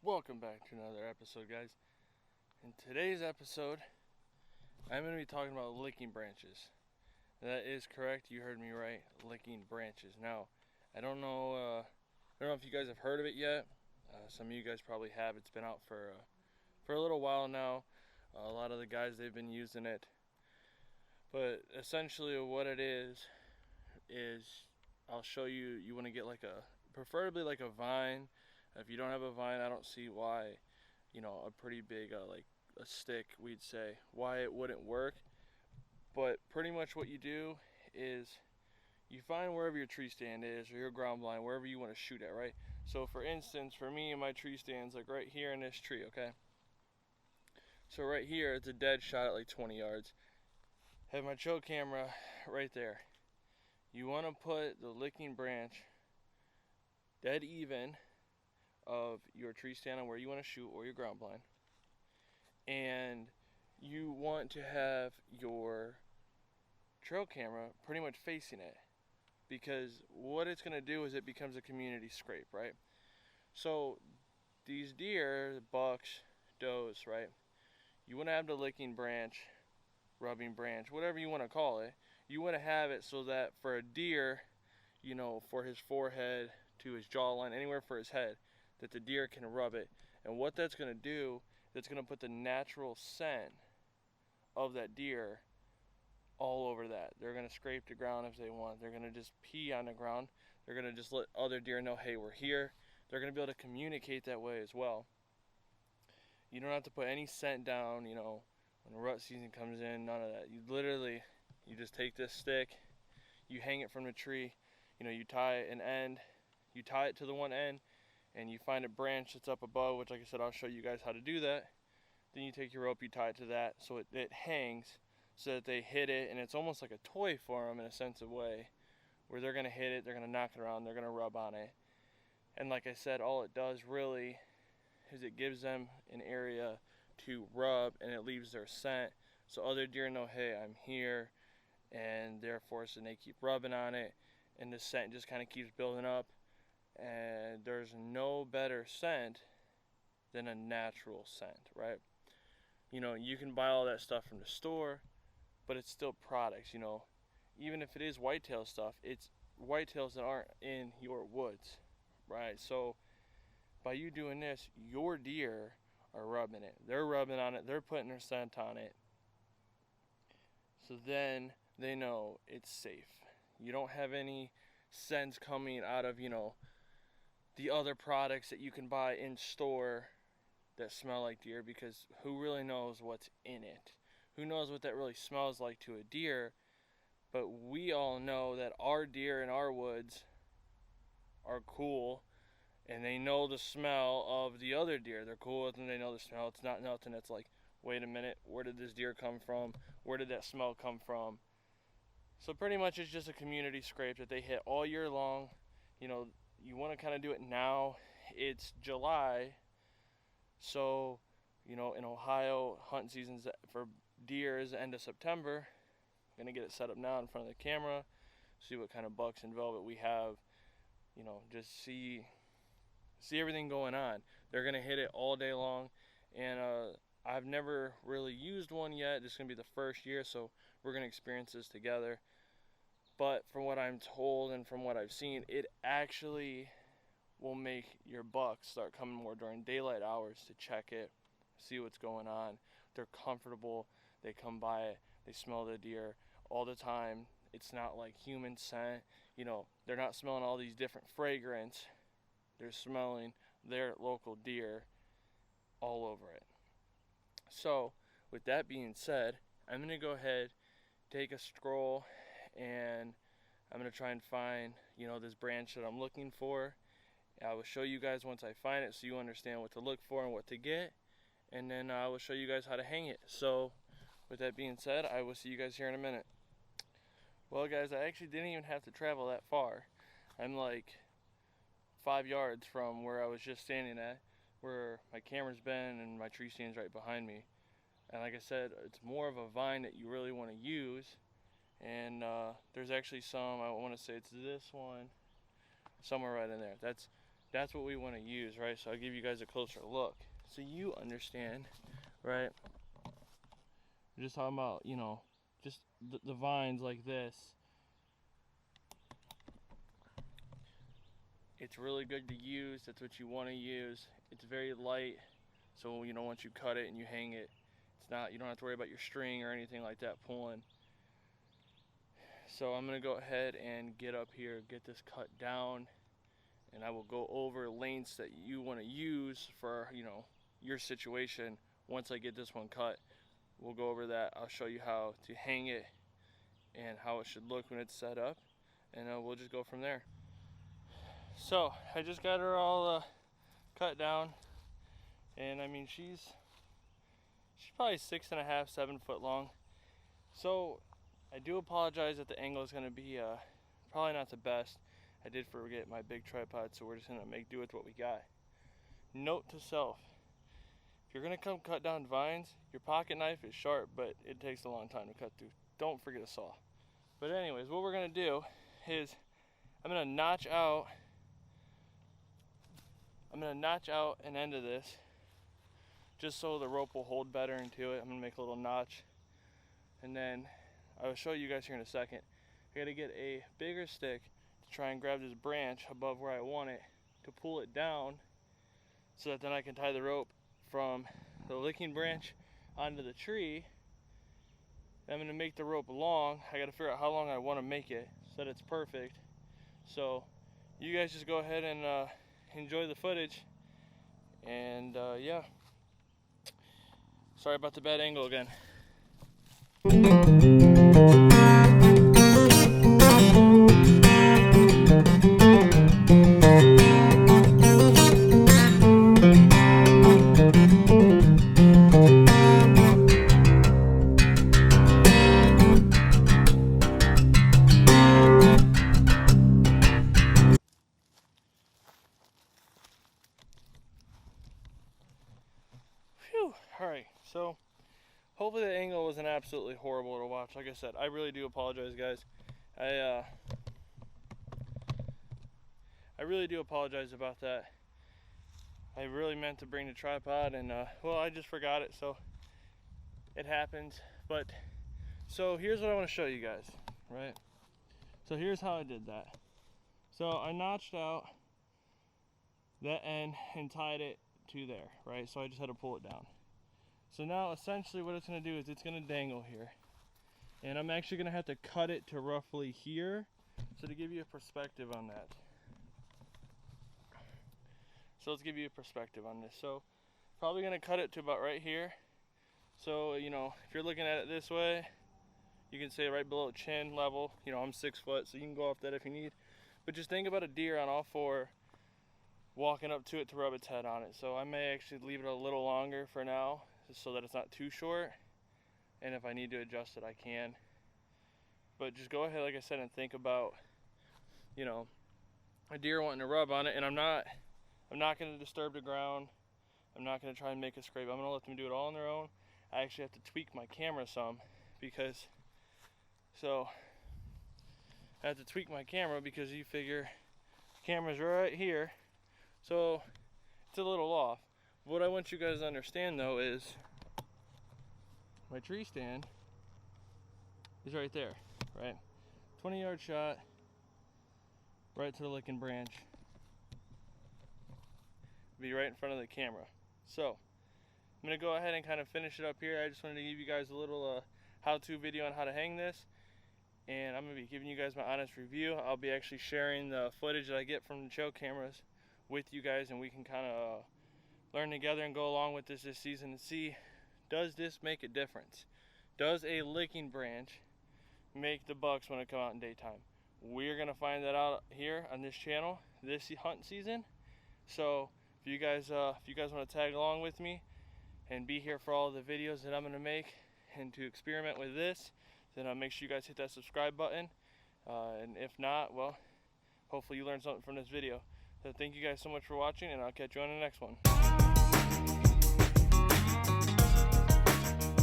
Welcome back to another episode, guys. In today's episode, I'm going to be talking about licking branches. That is correct. You heard me right. Licking branches. Now, I don't know if you guys have heard of it yet. Some of you guys probably have. It's been out for a little while now. A lot of the guys, they've been using it. But essentially, what it is I'll show you. You want to get preferably like a vine. If you don't have a vine, I don't see why, a pretty big, like a stick, we'd say, why it wouldn't work. But pretty much what you do is you find wherever your tree stand is or your ground blind, wherever you want to shoot at, right? So for instance, for me and my tree stand's like right here in this tree, okay? So right here, it's a dead shot at like 20 yards. Have my trail camera right there. You want to put the licking branch dead even of your tree stand on where you want to shoot or your ground blind, and you want to have your trail camera pretty much facing it, because what it's going to do is it becomes a community scrape, right? So these deer, bucks, does, right, you want to have the licking branch, rubbing branch, whatever you want to call it, you want to have it so that for a deer, for his forehead to his jawline, anywhere for his head, that the deer can rub it. And what that's going to do, that's going to put the natural scent of that deer all over that. They're going to scrape the ground if they want. They're going to just pee on the ground. They're going to just let other deer know, hey, we're here. They're going to be able to communicate that way as well. You don't have to put any scent down, when rut season comes in, none of that. You just take this stick, you hang it from the tree, you tie it to the one end, and you find a branch that's up above, which, like I said, I'll show you guys how to do that. Then you take your rope, you tie it to that so it hangs, so that they hit it, and it's almost like a toy for them in a sense of way, where they're going to hit it, they're going to knock it around, they're going to rub on it. And like I said, all it does really is it gives them an area to rub, and it leaves their scent, so other deer know, hey, I'm here, and therefore, so they keep rubbing on it, and the scent just kind of keeps building up. And there's no better scent than a natural scent, right? You can buy all that stuff from the store, but it's still products, even if it is whitetail stuff, it's whitetails that aren't in your woods, right? So by you doing this, your deer are rubbing it, they're rubbing on it, they're putting their scent on it, so then they know it's safe. You don't have any scents coming out of the other products that you can buy in store that smell like deer, because who really knows what's in it? Who knows what that really smells like to a deer? But we all know that our deer in our woods are cool, and they know the smell of the other deer. They're cool with them, they know the smell. It's not nothing that's like, wait a minute, where did this deer come from? Where did that smell come from? So pretty much it's just a community scrape that they hit all year long. You want to kind of do it now. It's July, so in Ohio, hunting seasons for deer is the end of September. I'm gonna get it set up now in front of the camera, see what kind of bucks and velvet we have. Just see everything going on. They're gonna hit it all day long, and I've never really used one yet. This is gonna be the first year, so we're gonna experience this together. But from what I'm told and from what I've seen, it actually will make your bucks start coming more during daylight hours to check it, see what's going on. They're comfortable, they come by it, they smell the deer all the time. It's not like human scent, they're not smelling all these different fragrance. They're smelling their local deer all over it. So with that being said, I'm going to go ahead, take a stroll, and I'm going to try and find, this branch that I'm looking for. I will show you guys once I find it so you understand what to look for and what to get. And then I will show you guys how to hang it. So with that being said, I will see you guys here in a minute. Well, guys, I actually didn't even have to travel that far. I'm like 5 yards from where I was just standing at, where my camera's been, and my tree stands right behind me. And like I said, it's more of a vine that you really want to use. And there's actually some, I want to say it's this one, somewhere right in there. That's that's what we want to use, right? So I'll give you guys a closer look so you understand, right? We're just talking about, you know, just the vines like this. It's really good to use. That's what you want to use. It's very light, so you know, once you cut it and you hang it, it's not, you don't have to worry about your string or anything like that pulling. So I'm gonna go ahead and get up here, get this cut down, and I will go over lengths that you want to use for, you know, your situation. Once I get this one cut, we'll go over that. I'll show you how to hang it and how it should look when it's set up, and we'll just go from there. So I just got her all cut down, and I mean, she's probably 6.5, 7 foot long. So I do apologize that the angle is going to be probably not the best. I did forget my big tripod, so we're just going to make do with what we got. Note to self: if you're going to come cut down vines, your pocket knife is sharp, but it takes a long time to cut through. Don't forget a saw. But anyways, what we're going to do is I'm going to notch out an end of this just so the rope will hold better into it. I'm going to make a little notch, and then I will show you guys here in a second. I got to get a bigger stick to try and grab this branch above where I want it to pull it down, so that then I can tie the rope from the licking branch onto the tree. I'm going to make the rope long. I got to figure out how long I want to make it so that it's perfect. So you guys just go ahead and enjoy the footage, and yeah, sorry about the bad angle again. Alright, so hopefully the angle wasn't absolutely horrible to watch. Like I said, I really do apologize, guys. I really do apologize about that. I really meant to bring the tripod, and well, I just forgot it, so it happens. But so here's what I want to show you guys, right? So here's how I did that. So I notched out that end and tied it to there, right? So I just had to pull it down. So now essentially what it's going to do is it's going to dangle here, and I'm actually going to have to cut it to roughly here, so to give you a perspective on that. So let's give you a perspective on this. So probably going to cut it to about right here. So, you know, if you're looking at it this way, you can say right below chin level. You know, I'm 6 foot, so you can go off that if you need. But just think about a deer on all four walking up to it to rub its head on it. So I may actually leave it a little longer for now, just so that it's not too short. And if I need to adjust it, I can. But just go ahead, like I said, and think about, you know, a deer wanting to rub on it. And I'm not going to disturb the ground. I'm not going to try and make a scrape. I'm going to let them do it all on their own. I actually have to tweak my camera some because, so I have to tweak my camera because you figure camera's right here, so it's a little off. What I want you guys to understand though is my tree stand is right there, right? 20-yard shot right to the licking branch. Be right in front of the camera. So I'm going to go ahead and kind of finish it up here. I just wanted to give you guys a little how-to video on how to hang this, and I'm going to be giving you guys my honest review. I'll be actually sharing the footage that I get from the trail cameras with you guys, and we can kind of learn together and go along with this season and see, does this make a difference? Does a licking branch make the bucks when it come out in daytime? We're going to find that out here on this channel this hunt season. So if you guys want to tag along with me and be here for all the videos that I'm going to make and to experiment with this, then make sure you guys hit that subscribe button. And if not, well, hopefully you learned something from this video. So thank you guys so much for watching, and I'll catch you on the next one.